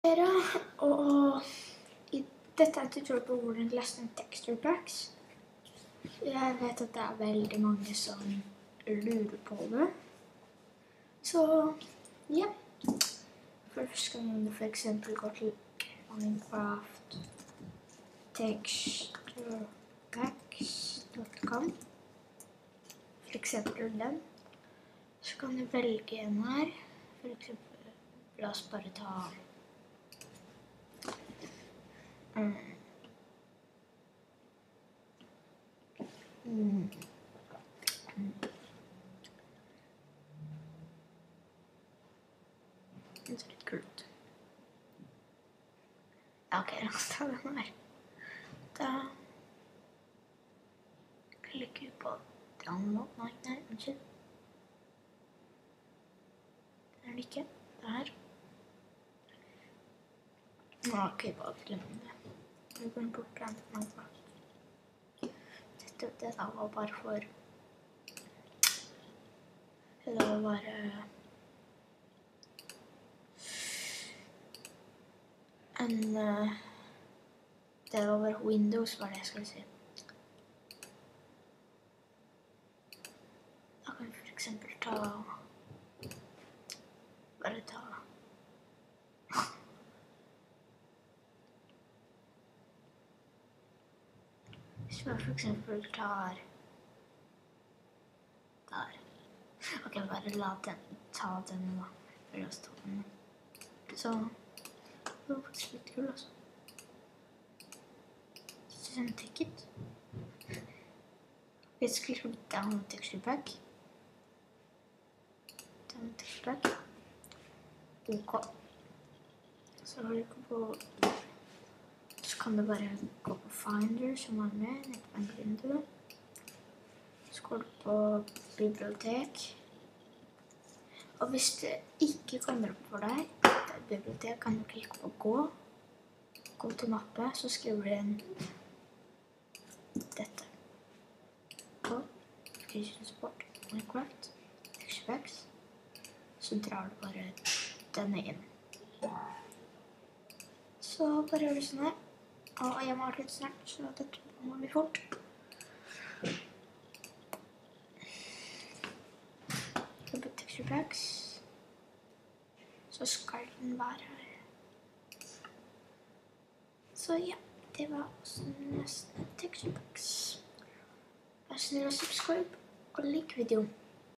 Og dette er tutorial på hvordan laste ned texture packs. Jeg vet at det er veldig mange som lurer på det. Så, ja. Først kan du for eksempel gå til Minecraft texturepacks.com. For eksempel den. Så kan du velge en her. For eksempel, la oss bare ta det ser litt kult. Ok, la oss ta den her. Da klikker vi på download. Nei, unnskyld. Det er det ikke. Det her. Ok, bare glem det. Vi går bort til Minecraft. Det da var bare for... Det da var bare... Det var bare Windows, var det jeg skulle si. Da kan vi for eksempel bare ta... Hvis vi for eksempel tar... Der. Ok, bare la den, ta den da. La oss ta den. Så... Det var faktisk litt kul, altså. Send ticket. Vi skal klikke på download texture pack. Download texture pack. OK. Så har du gå på... Så kan du bare gå på Finder, som er med, nettbankvindu. Så går du på bibliotek. Og hvis det ikke kommer opp for deg, bibliotek, kan du klikke på gå til mappe, så skriver du inn dette. Gå, Application Support, Minecraft, Texture Packs, så drar du bare denne inn. Så bare gjør du sånn her, og jeg må ha litt snart, så dette må vi fort. Gå på Texture Packs. Så skal den være her. Så ja, det var også nesten texture packs. Vær snill å subscribe og like videoen.